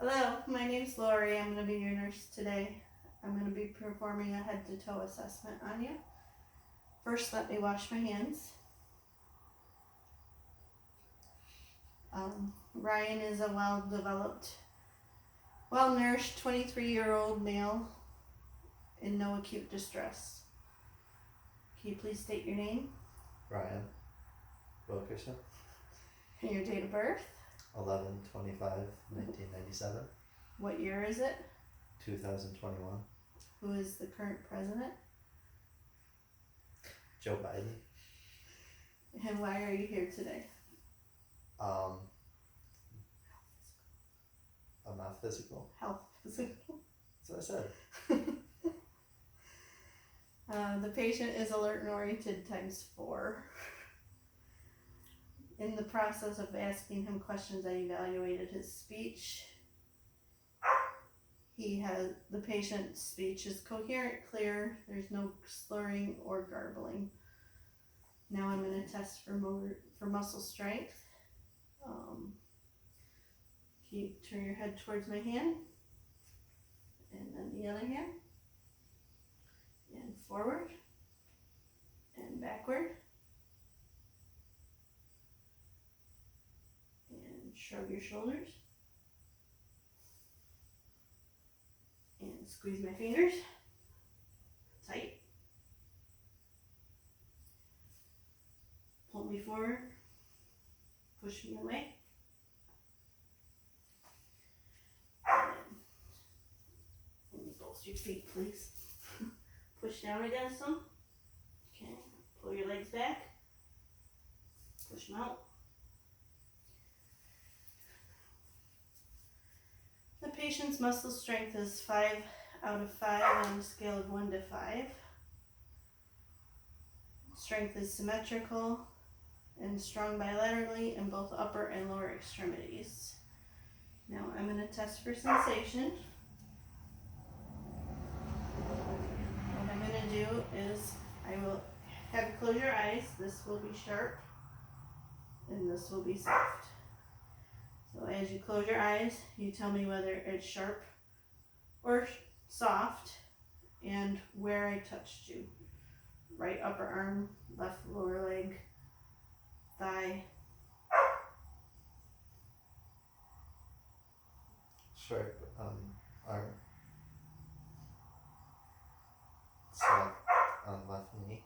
Hello, my name's Lori. I'm going to be your nurse today. I'm going to be performing a head to toe assessment on you. First, let me wash my hands. Ryan is a well-developed, well-nourished 23-year-old male in no acute distress. Can you please state your name? Ryan Wilkerson, And your date of birth? 11/25/1997, What year is it? 2021. Who is the current president? Joe Biden. And why are you here today? I'm not physical. Health physical. That's what I said. The patient is alert and oriented ×4. In the process of asking him questions, I evaluated his speech. The patient's speech is coherent, clear. There's no slurring or garbling. Now I'm going to test for muscle strength. Can you turn your head towards my hand? And then the other hand. And forward. And backward. And shrug your shoulders. And squeeze my fingers. Tight. Pull me forward. Push me away. And both your feet, please. Push down against them. Okay. Pull your legs back. Push them out. The patient's muscle strength is 5 out of 5 on a scale of 1 to 5. Strength is symmetrical and strong bilaterally in both upper and lower extremities. Now I'm going to test for sensation. What I'm going to do is I will have you close your eyes. This will be sharp and this will be soft. So as you close your eyes, you tell me whether it's sharp or soft and where I touched you. Right upper arm, left lower leg, thigh. Sharp arm. Soft on left knee.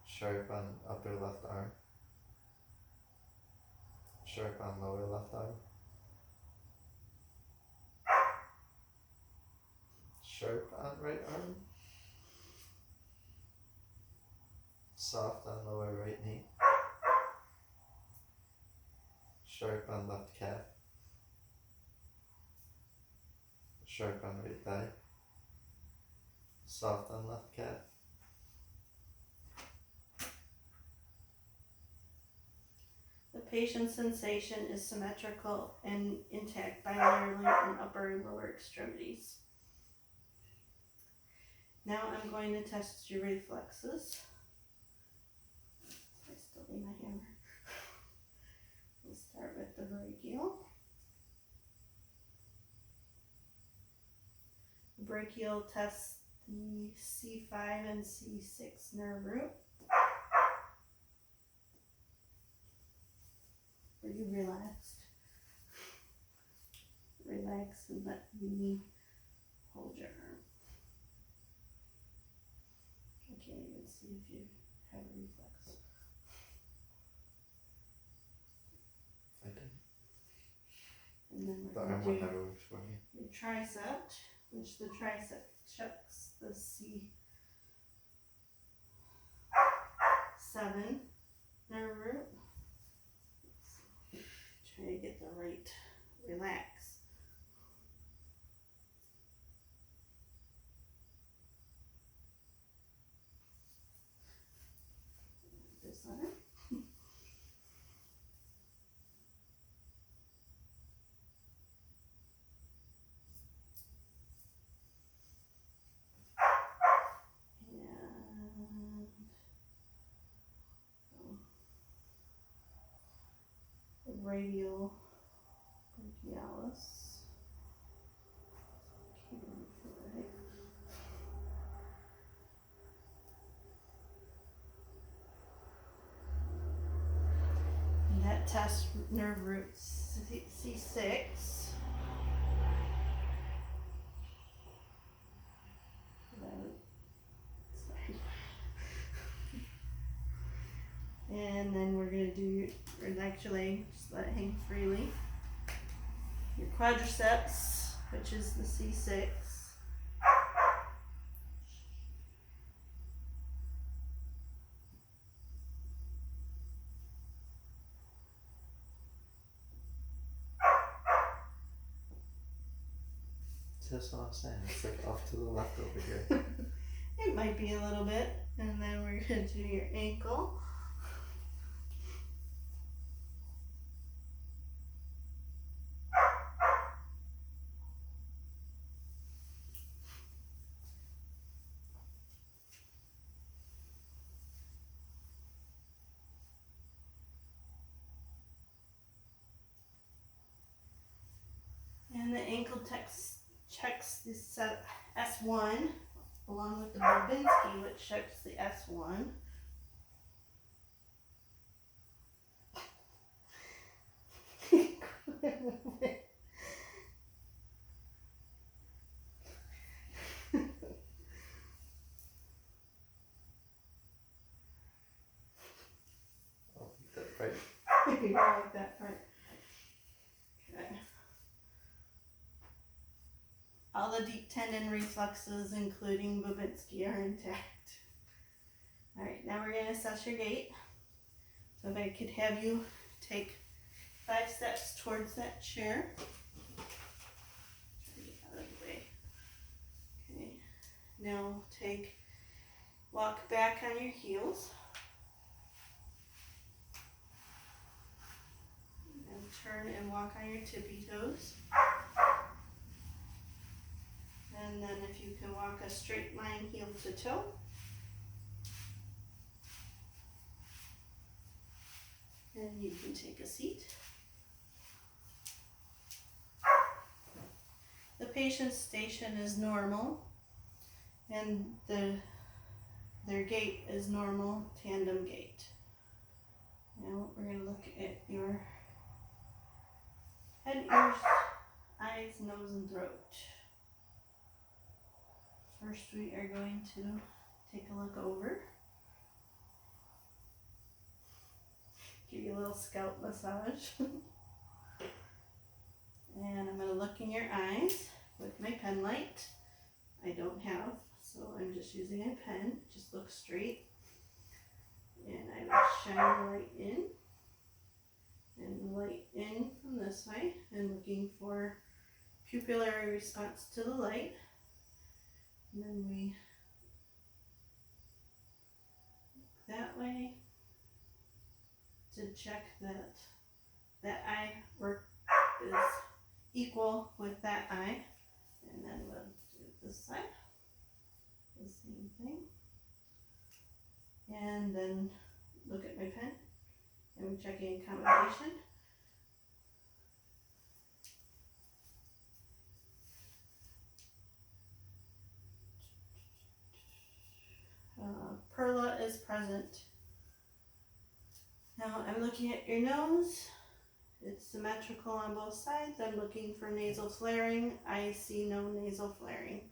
Sharp on upper left arm. Sharp on lower left arm. Sharp on right arm. Soft on lower right knee. Sharp on left calf. Sharp on right thigh. Soft on left calf. The patient's sensation is symmetrical and intact bilaterally in upper and lower extremities. Now I'm going to test your reflexes. I still need my hammer. We'll start with the brachial. The brachial tests the C5 and C6 nerve root. Are you relaxed? Relax and let me hold your arm. Okay, let's see if you have a reflex. I did. And then The we're arm going one to do never works for me. your tricep, which the tricep checks the C7 nerve root. Try to get the right relax. This arm. And radial Yalis. And that tests nerve root C6. And then we're going to do your next leg, just let it hang freely. Your quadriceps, which is the C6. That's what I'm saying. It's like off to the left over here. It might be a little bit. And then we're going to do your ankle. And the ankle checks this S1 along with the Bushinski, which checks the S1. Oh, that right. You like that part. Okay. All the deep tendon reflexes, including Bushinski, are intact. Alright, now we're going to assess your gait. So if I could have you take 5 steps towards that chair. Try to get out of the way. Okay. Now walk back on your heels. And turn and walk on your tippy toes. And then if you can walk a straight line heel to toe. And you can take a seat. The patient's station is normal, and their gait is normal, tandem gait. Now we're going to look at your head, ears, eyes, nose, and throat. First we are going to take a look over. Give you a little scalp massage. And I'm going to look in your eyes with my pen light. I don't have, so I'm just using a pen. Just look straight. And I will shine light in. And light in from this way. And looking for pupillary response to the light. And then we look that way to check that eye work is equal with that eye. And then we'll do this side, the same thing. And then look at my pen, and we're checking accommodation. Perla is present. Now I'm looking at your nose. It's symmetrical on both sides. I'm looking for nasal flaring. I see no nasal flaring.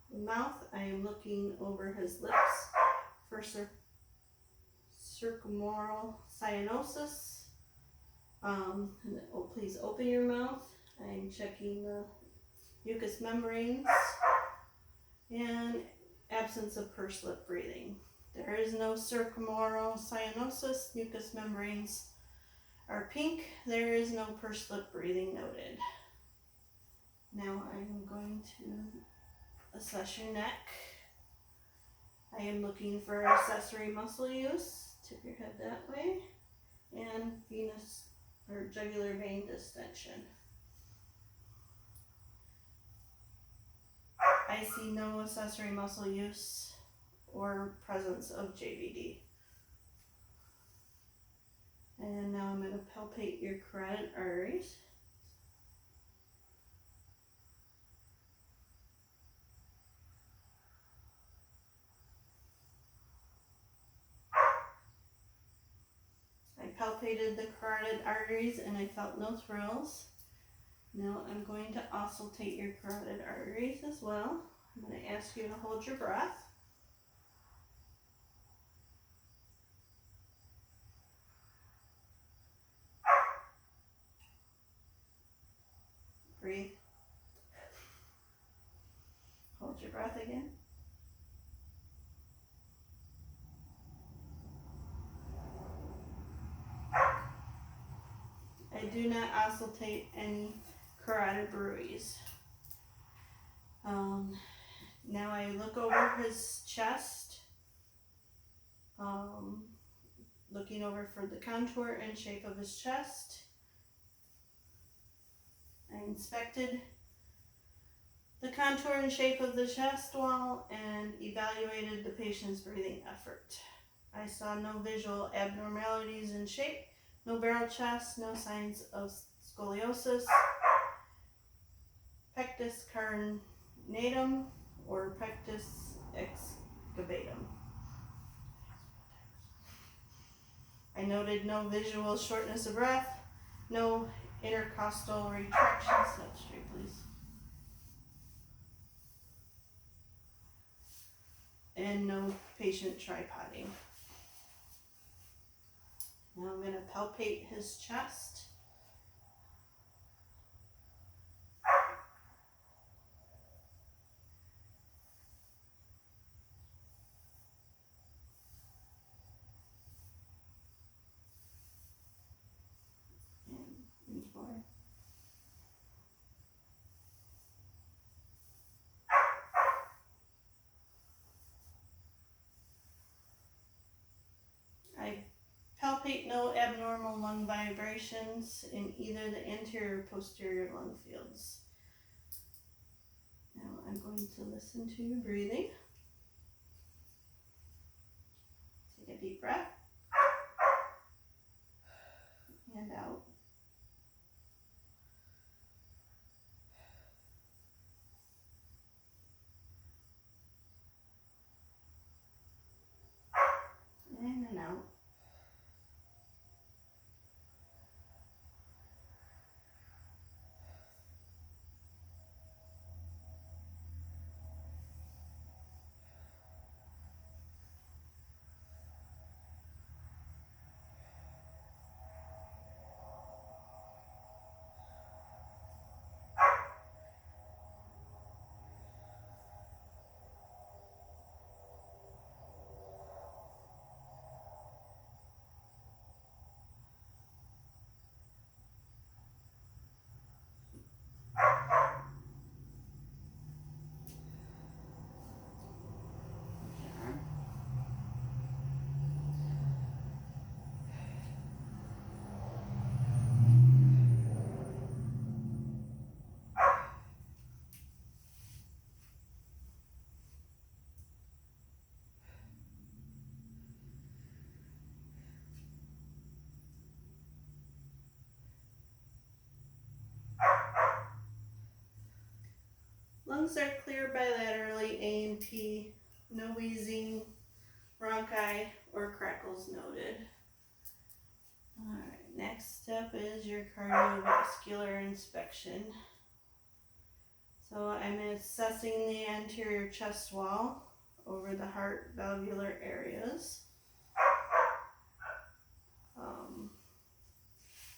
The mouth, I am looking over his lips for circummoral cyanosis. Please open your mouth. I'm checking the mucous membranes and absence of pursed lip breathing. There is no circummoral cyanosis. Mucous membranes are pink. There is no pursed lip breathing noted. Now I'm going to assess your neck. I am looking for accessory muscle use. Tip your head that way. And venous or jugular vein distension. I see no accessory muscle use or presence of JVD. And now I'm going to palpate your carotid arteries. I palpated the carotid arteries and I felt no thrills. Now I'm going to auscultate your carotid arteries as well. I'm going to ask you to hold your breath. Breathe. Hold your breath again. I do not auscultate any carotid bruits. Now I look over his chest, looking over for the contour and shape of his chest. I inspected the contour and shape of the chest wall and evaluated the patient's breathing effort. I saw no visual abnormalities in shape, no barrel chest, no signs of scoliosis, pectus carinatum, or pectus excavatum. I noted no visual shortness of breath, no intercostal retraction. Step straight, please. And no patient tripoding. Now I'm going to palpate his chest. And more. I palpate no abnormal lung vibrations in either the anterior or posterior lung fields. Now I'm going to listen to your breathing. Take a deep breath. And out. In and out. Lungs are clear bilaterally, A and P, no wheezing, bronchi, or crackles noted. Alright, next step is your cardiovascular inspection. So I'm assessing the anterior chest wall over the heart valvular areas.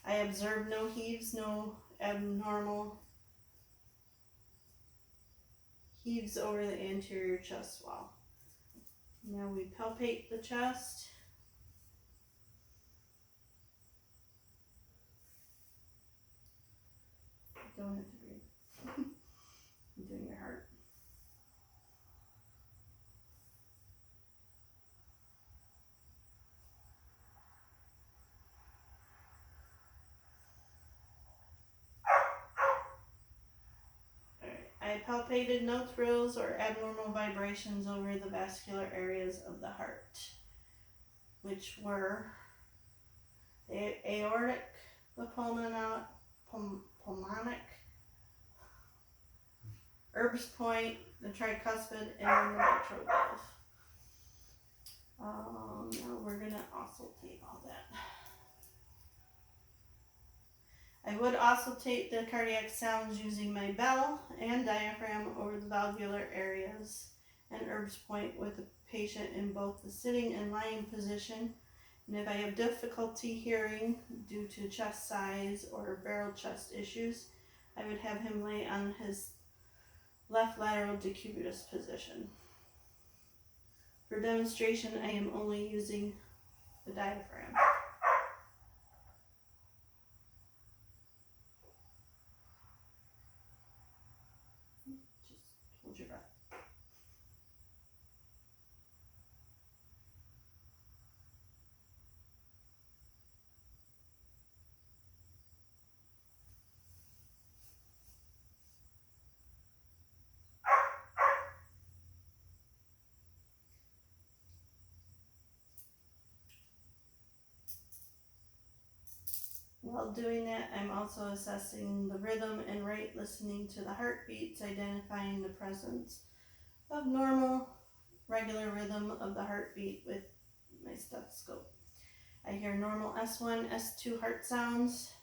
I observe no heaves, no abnormal heaves over the anterior chest wall. Now we palpate the chest. Don't have to breathe. I'm doing your heart. I palpated no thrills or abnormal vibrations over the vascular areas of the heart, which were the aortic, the pulmonic, Herb's point, the tricuspid, and the mitral valve. Now we're gonna oscillate all that. I would oscillate the cardiac sounds using my bell and diaphragm over the valvular areas and Herb's point with the patient in both the sitting and lying position. And if I have difficulty hearing due to chest size or barrel chest issues, I would have him lay on his left lateral decubitus position. For demonstration, I am only using the diaphragm. Just hold your breath. While doing that, I'm also assessing the rhythm and rate, listening to the heartbeats, identifying the presence of normal, regular rhythm of the heartbeat with my stethoscope. I hear normal S1, S2 heart sounds.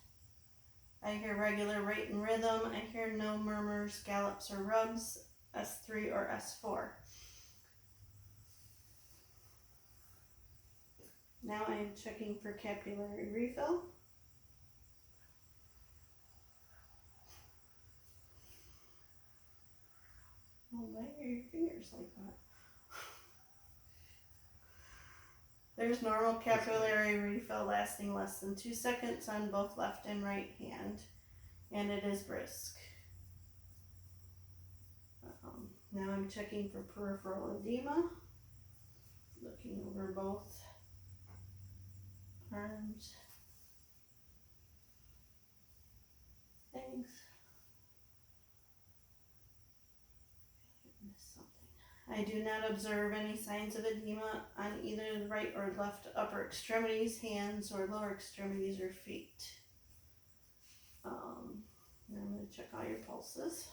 I hear regular rate and rhythm. I hear no murmurs, gallops, or rubs, S3 or S4. Now I am checking for capillary refill. Oh, why are your fingers like that? There's normal capillary refill lasting less than 2 seconds on both left and right hand, and it is brisk. Now I'm checking for peripheral edema, looking over both arms, legs. I do not observe any signs of edema on either the right or left upper extremities, hands, or lower extremities or feet. Now I'm going to check all your pulses.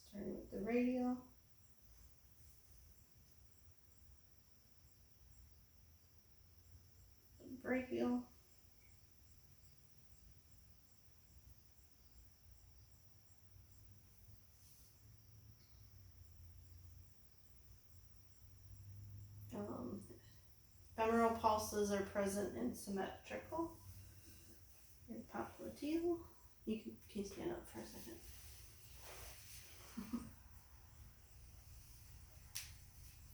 Starting with the radial. The brachial. Femoral pulses are present and symmetrical. Your popliteal. You can stand up for a second.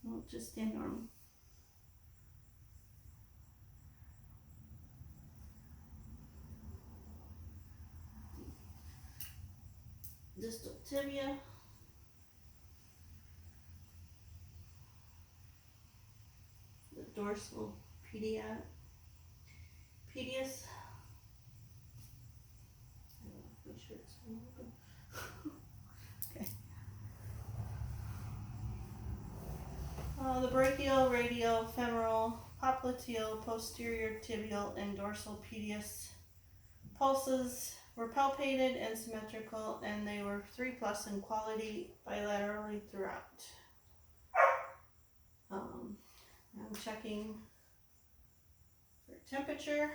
No, just stand normal. Distal tibia. The dorsal pedius. I don't know if my shirt's open. Okay. The brachial, radial, femoral, popliteal, posterior tibial, and dorsal pedius pulses were palpated and symmetrical, and they were 3+ in quality bilaterally throughout. I'm checking for temperature.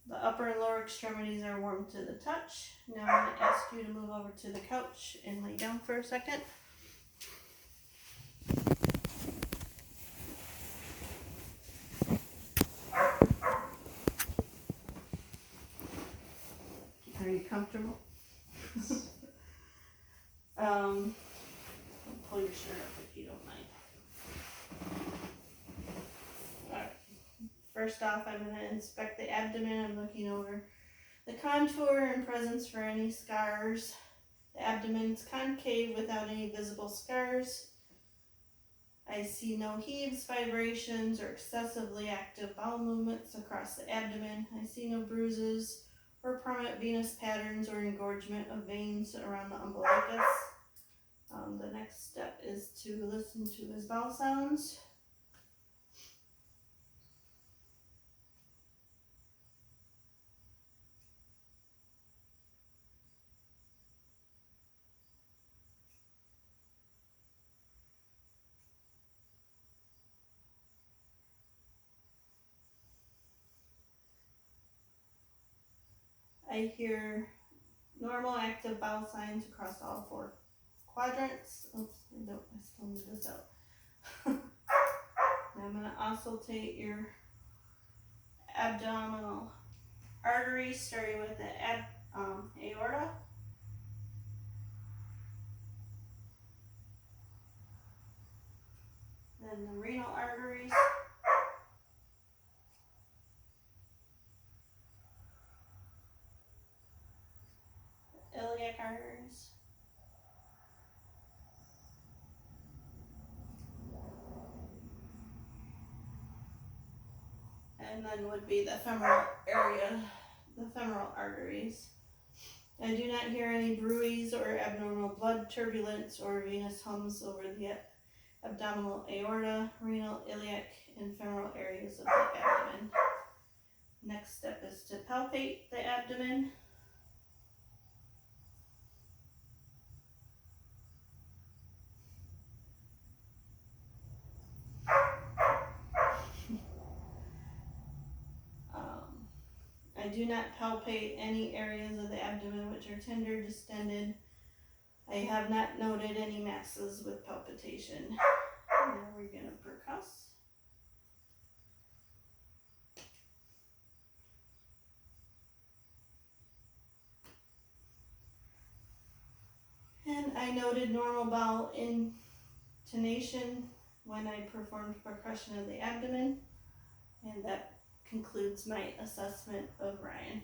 The upper and lower extremities are warm to the touch. Now I'm going to ask you to move over to the couch and lay down for a second. Are you comfortable? Pull your shirt up if you don't mind. Alright. First off, I'm going to inspect the abdomen. I'm looking over the contour and presence for any scars. The abdomen's concave without any visible scars. I see no heaves, vibrations, or excessively active bowel movements across the abdomen. I see no bruises or prominent venous patterns or engorgement of veins around the umbilicus. The next step is to listen to his bowel sounds. I hear normal active bowel signs across all 4 quadrants. Oops, I still need this out. I'm going to auscultate your abdominal arteries, starting with the aorta. Then the renal arteries. Iliac arteries. And then would be the femoral area, the femoral arteries. I do not hear any bruits or abnormal blood turbulence or venous hums over the abdominal aorta, renal, iliac, and femoral areas of the abdomen. Next step is to palpate the abdomen. I do not palpate any areas of the abdomen which are tender, distended. I have not noted any masses with palpitation. Now we're going to percuss. And I noted normal bowel intonation when I performed percussion of the abdomen. And that concludes my assessment of Ryan.